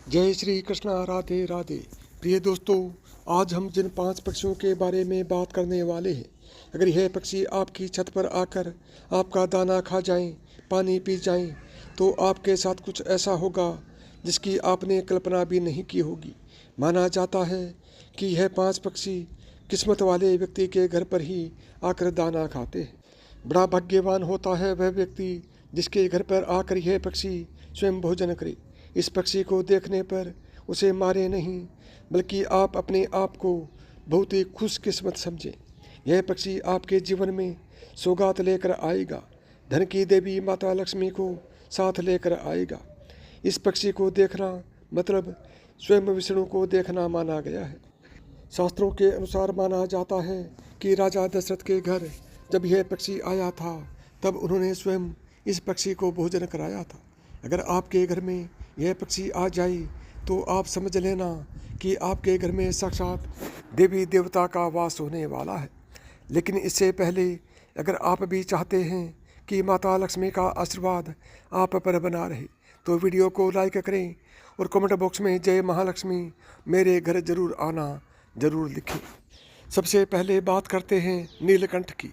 जय श्री कृष्णा, राधे राधे। प्रिय दोस्तों, आज हम जिन 5 पक्षियों के बारे में बात करने वाले हैं, अगर यह पक्षी आपकी छत पर आकर आपका दाना खा जाएं, पानी पी जाएं, तो आपके साथ कुछ ऐसा होगा जिसकी आपने कल्पना भी नहीं की होगी। माना जाता है कि यह 5 पक्षी किस्मत वाले व्यक्ति के घर पर ही आकर दाना खाते हैं। बड़ा भाग्यवान होता है वह व्यक्ति जिसके घर पर आकर यह पक्षी स्वयं भोजन करे। इस पक्षी को देखने पर उसे मारे नहीं, बल्कि आप अपने आप को बहुत ही खुशकिस्मत समझें। यह पक्षी आपके जीवन में सौगात लेकर आएगा, धन की देवी माता लक्ष्मी को साथ लेकर आएगा। इस पक्षी को देखना मतलब स्वयं विष्णु को देखना माना गया है। शास्त्रों के अनुसार माना जाता है कि राजा दशरथ के घर जब यह पक्षी आया था, तब उन्होंने स्वयं इस पक्षी को भोजन कराया था। अगर आपके घर में यह पक्षी आ जाए तो आप समझ लेना कि आपके घर में साक्षात देवी देवता का वास होने वाला है। लेकिन इससे पहले अगर आप भी चाहते हैं कि माता लक्ष्मी का आशीर्वाद आप पर बना रहे, तो वीडियो को लाइक करें और कमेंट बॉक्स में जय महालक्ष्मी मेरे घर जरूर आना जरूर लिखें। सबसे पहले बात करते हैं नीलकंठ की।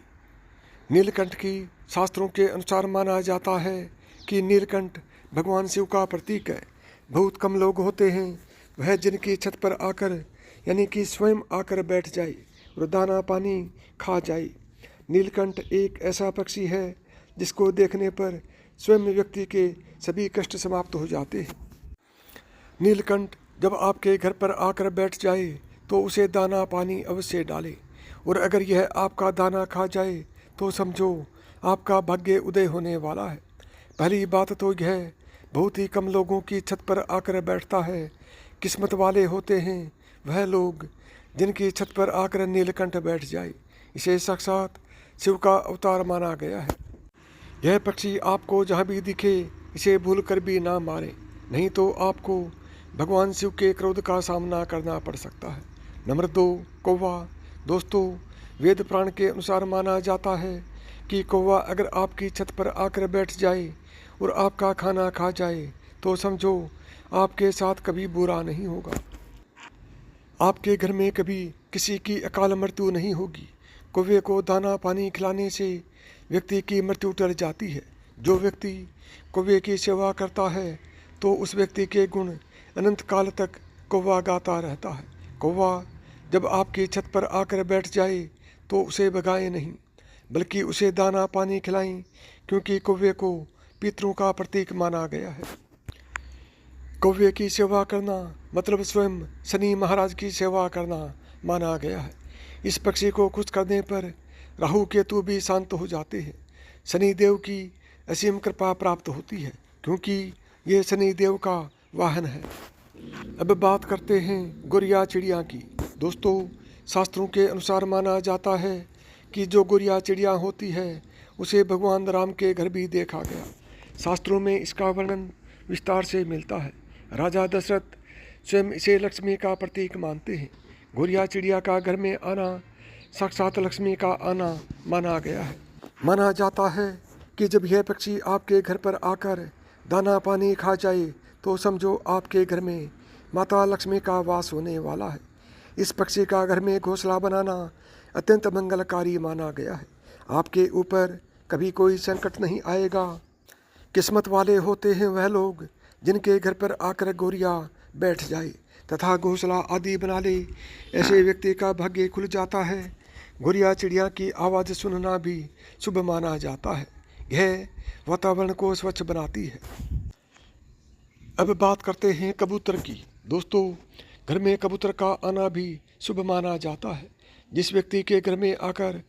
नीलकंठ की शास्त्रों के अनुसार माना जाता है कि नीलकंठ भगवान शिव का प्रतीक है। बहुत कम लोग होते हैं वह जिनकी छत पर आकर यानी कि स्वयं आकर बैठ जाए और दाना पानी खा जाए। नीलकंठ एक ऐसा पक्षी है जिसको देखने पर स्वयं व्यक्ति के सभी कष्ट समाप्त हो जाते हैं। नीलकंठ जब आपके घर पर आकर बैठ जाए तो उसे दाना पानी अवश्य डालें, और अगर यह आपका दाना खा जाए तो समझो आपका भाग्य उदय होने वाला है। पहली बात तो यह बहुत ही कम लोगों की छत पर आकर बैठता है। किस्मत वाले होते हैं वह लोग जिनकी छत पर आकर नीलकंठ बैठ जाए। इसे साक्षात शिव का अवतार माना गया है। यह पक्षी आपको जहाँ भी दिखे इसे भूल कर भी ना मारें, नहीं तो आपको भगवान शिव के क्रोध का सामना करना पड़ सकता है। नंबर 2, कौवा। दोस्तों, वेद पुराण के अनुसार माना जाता है कि कौवा अगर आपकी छत पर आकर बैठ जाए और आपका खाना खा जाए तो समझो आपके साथ कभी बुरा नहीं होगा। आपके घर में कभी किसी की अकाल मृत्यु नहीं होगी। कौवे को दाना पानी खिलाने से व्यक्ति की मृत्यु टल जाती है। जो व्यक्ति कौवे की सेवा करता है तो उस व्यक्ति के गुण अनंत काल तक कौवा गाता रहता है। कौवा जब आपकी छत पर आकर बैठ जाए तो उसे भगाएं नहीं, बल्कि उसे दाना पानी खिलाएं, क्योंकि कौवे को पितरों का प्रतीक माना गया है। कौवे की सेवा करना मतलब स्वयं शनि महाराज की सेवा करना माना गया है। इस पक्षी को खुश करने पर राहु केतु भी शांत हो जाते हैं। शनि देव की असीम कृपा प्राप्त होती है, क्योंकि ये शनि देव का वाहन है। अब बात करते हैं गोरिया चिड़िया की। दोस्तों, शास्त्रों के अनुसार माना जाता है कि जो गोरिया चिड़िया होती है उसे भगवान राम के घर भी देखा गया। शास्त्रों में इसका वर्णन विस्तार से मिलता है। राजा दशरथ स्वयं इसे लक्ष्मी का प्रतीक मानते हैं। गोरिया चिड़िया का घर में आना साक्षात लक्ष्मी का आना माना गया है। माना जाता है कि जब यह पक्षी आपके घर पर आकर दाना पानी खा जाए तो समझो आपके घर में माता लक्ष्मी का वास होने वाला है। इस पक्षी का घर में घोंसला बनाना अत्यंत मंगलकारी माना गया है। आपके ऊपर कभी कोई संकट नहीं आएगा। किस्मत वाले होते हैं वह लोग जिनके घर पर आकर गोरिया बैठ जाए तथा घोंसला आदि बना ले। ऐसे व्यक्ति का भाग्य खुल जाता है। गोरिया चिड़िया की आवाज़ सुनना भी शुभ माना जाता है। यह वातावरण को स्वच्छ बनाती है। अब बात करते हैं कबूतर की। दोस्तों, घर में कबूतर का आना भी शुभ माना जाता है। जिस व्यक्ति के घर में आकर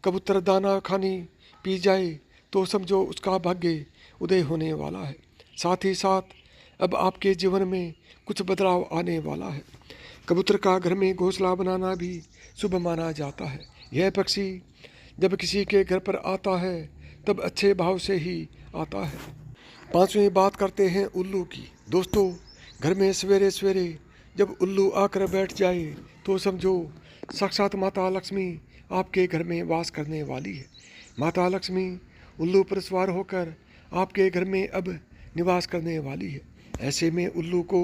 कबूतर दाना खाने पी जाए तो समझो उसका भाग्य उदय होने वाला है। साथ ही साथ अब आपके जीवन में कुछ बदलाव आने वाला है। कबूतर का घर में घोंसला बनाना भी शुभ माना जाता है। यह पक्षी जब किसी के घर पर आता है तब अच्छे भाव से ही आता है। 5वीं बात करते हैं उल्लू की। दोस्तों, घर में सवेरे सवेरे जब उल्लू आकर बैठ जाए तो समझो साक्षात माता लक्ष्मी आपके घर में वास करने वाली है। माता लक्ष्मी उल्लू पर सवार होकर आपके घर में अब निवास करने वाली है। ऐसे में उल्लू को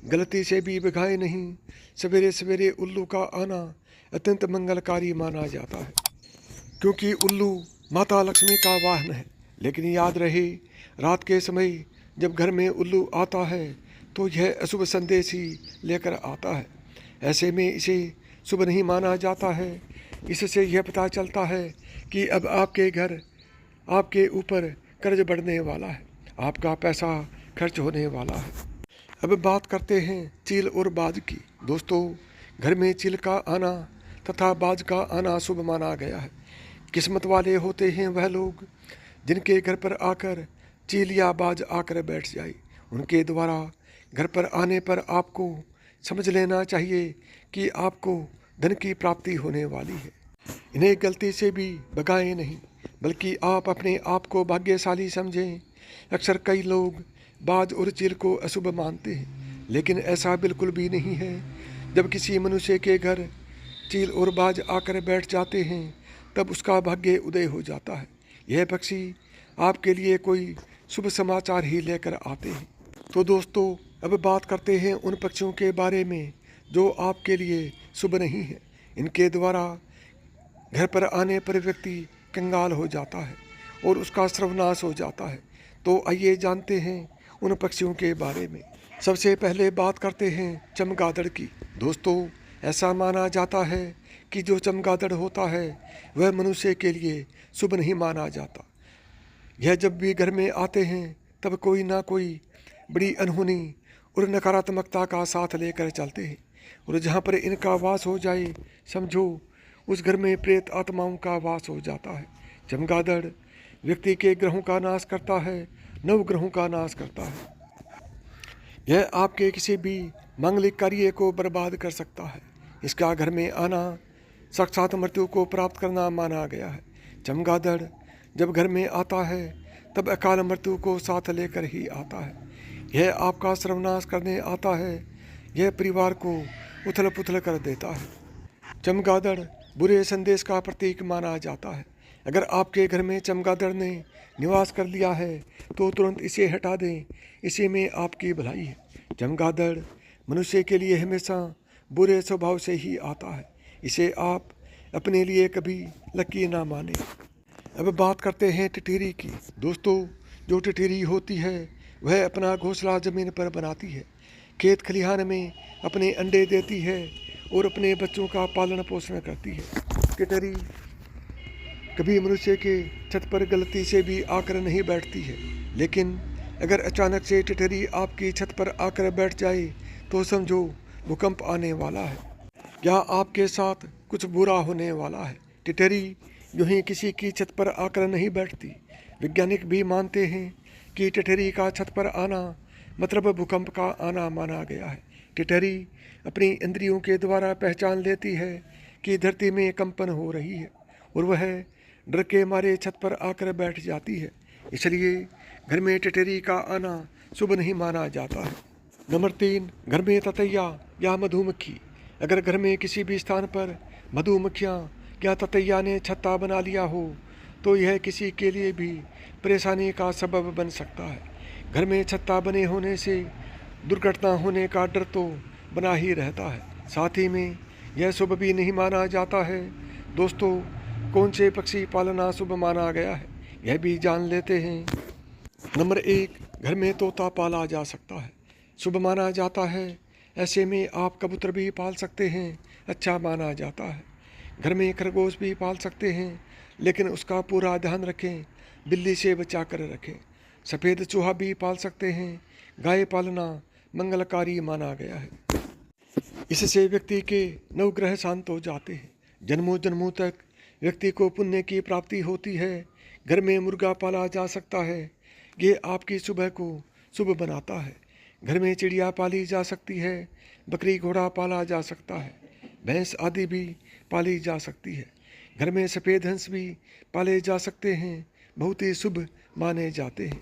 गलती से भी भगाए नहीं। सवेरे सवेरे उल्लू का आना अत्यंत मंगलकारी माना जाता है, क्योंकि उल्लू माता लक्ष्मी का वाहन है। लेकिन याद रहे, रात के समय जब घर में उल्लू आता है तो यह अशुभ संदेश ही लेकर आता है। ऐसे में इसे शुभ नहीं माना जाता है। इससे यह पता चलता है कि अब आपके घर, आपके ऊपर कर्ज बढ़ने वाला है, आपका पैसा खर्च होने वाला है। अब बात करते हैं चील और बाज की। दोस्तों, घर में चील का आना तथा बाज का आना शुभ माना गया है। किस्मत वाले होते हैं वह लोग जिनके घर पर आकर चील या बाज आकर बैठ जाए। उनके द्वारा घर पर आने पर आपको समझ लेना चाहिए कि आपको धन की प्राप्ति होने वाली है। इन्हें गलती से भी भगाएं नहीं, बल्कि आप अपने आप को भाग्यशाली समझें। अक्सर कई लोग बाज और चील को अशुभ मानते हैं, लेकिन ऐसा बिल्कुल भी नहीं है। जब किसी मनुष्य के घर चील और बाज आकर बैठ जाते हैं तब उसका भाग्य उदय हो जाता है। यह पक्षी आपके लिए कोई शुभ समाचार ही लेकर आते हैं। तो दोस्तों, अब बात करते हैं उन पक्षियों के बारे में जो आपके लिए शुभ नहीं है। इनके द्वारा घर पर आने पर व्यक्ति कंगाल हो जाता है और उसका सर्वनाश हो जाता है। तो आइए जानते हैं उन पक्षियों के बारे में। सबसे पहले बात करते हैं चमगादड़ की। दोस्तों, ऐसा माना जाता है कि जो चमगादड़ होता है वह मनुष्य के लिए शुभ नहीं माना जाता। यह जब भी घर में आते हैं तब कोई ना कोई बड़ी अनहोनी और नकारात्मकता का साथ लेकर चलते हैं, और जहाँ पर इनका वास हो जाए समझो उस घर में प्रेत आत्माओं का वास हो जाता है। चमगादड़ व्यक्ति के ग्रहों का नाश करता है, नवग्रहों का नाश करता है। यह आपके किसी भी मांगलिक कार्य को बर्बाद कर सकता है। इसका घर में आना साक्षात मृत्यु को प्राप्त करना माना गया है। चमगादड़ जब घर में आता है तब अकाल मृत्यु को साथ लेकर ही आता है। यह आपका सर्वनाश करने आता है। यह परिवार को उथल पुथल कर देता है। चमगादड़ बुरे संदेश का प्रतीक माना जाता है। अगर आपके घर में चमगादड़ ने निवास कर लिया है तो तुरंत इसे हटा दें, इसी में आपकी भलाई है। चमगादड़ मनुष्य के लिए हमेशा बुरे स्वभाव से ही आता है। इसे आप अपने लिए कभी लकी ना माने। अब बात करते हैं टिटरी की। दोस्तों, जो टिटरी होती है वह अपना घोंसला ज़मीन पर बनाती है, खेत खलिहान में अपने अंडे देती है और अपने बच्चों का पालन पोषण करती है। टिटरी कभी मनुष्य के छत पर गलती से भी आकर नहीं बैठती है, लेकिन अगर अचानक से टिटरी आपकी छत पर आकर बैठ जाए तो समझो भूकंप आने वाला है या आपके साथ कुछ बुरा होने वाला है। टिटरी यूं ही किसी की छत पर आकर नहीं बैठती। वैज्ञानिक भी मानते हैं कि टिटरी का छत पर आना मतलब भूकंप का आना माना गया है। टिटरी अपनी इंद्रियों के द्वारा पहचान लेती है कि धरती में कंपन हो रही है और वह डर के मारे छत पर आकर बैठ जाती है। इसलिए घर में टिटरी का आना शुभ नहीं माना जाता है। नंबर 3, घर में ततैया या मधुमक्खी। अगर घर में किसी भी स्थान पर मधुमक्खियाँ या ततैया ने छत्ता बना लिया हो तो यह किसी के लिए भी परेशानी का सबब बन सकता है। घर में छत्ता बने होने से दुर्घटना होने का डर तो बना ही रहता है, साथ ही में यह शुभ भी नहीं माना जाता है। दोस्तों, कौन से पक्षी पालना शुभ माना गया है यह भी जान लेते हैं। नंबर 1, घर में तोता पाला जा सकता है, शुभ माना जाता है। ऐसे में आप कबूतर भी पाल सकते हैं, अच्छा माना जाता है। घर में खरगोश भी पाल सकते हैं, लेकिन उसका पूरा ध्यान रखें, बिल्ली से बचा कर रखें। सफ़ेद चूहा भी पाल सकते हैं। गाय पालना मंगलकारी माना गया है। इससे व्यक्ति के नवग्रह शांत हो जाते हैं। जन्मों जन्मों तक व्यक्ति को पुण्य की प्राप्ति होती है। घर में मुर्गा पाला जा सकता है, ये आपकी सुबह को शुभ बनाता है। घर में चिड़िया पाली जा सकती है, बकरी घोड़ा पाला जा सकता है, भैंस आदि भी पाली जा सकती है। घर में सफ़ेद हंस भी पाले जा सकते हैं, बहुत ही शुभ माने जाते हैं।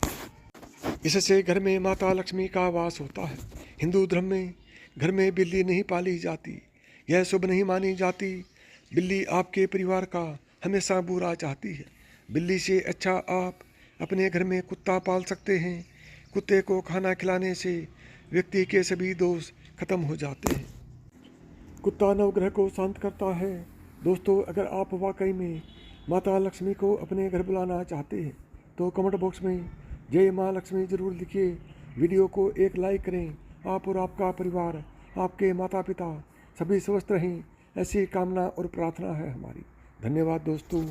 इससे घर में माता लक्ष्मी का वास होता है। हिंदू धर्म में घर में बिल्ली नहीं पाली जाती, यह शुभ नहीं मानी जाती। बिल्ली आपके परिवार का हमेशा बुरा चाहती है। बिल्ली से अच्छा आप अपने घर में कुत्ता पाल सकते हैं। कुत्ते को खाना खिलाने से व्यक्ति के सभी दोष खत्म हो जाते हैं। कुत्ता नवग्रह को शांत करता है। दोस्तों, अगर आप वाकई में माता लक्ष्मी को अपने घर बुलाना चाहते हैं तो कमेंट बॉक्स में जय माँ लक्ष्मी जरूर लिखिए। वीडियो को एक लाइक करें। आप और आपका परिवार, आपके माता पिता सभी स्वस्थ रहें, ऐसी कामना और प्रार्थना है हमारी। धन्यवाद दोस्तों।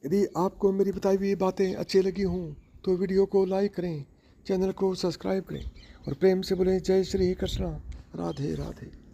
यदि आपको मेरी बताई हुई बातें अच्छी लगी हों तो वीडियो को लाइक करें, चैनल को सब्सक्राइब करें और प्रेम से बोलें जय श्री कृष्णा। राधे राधे।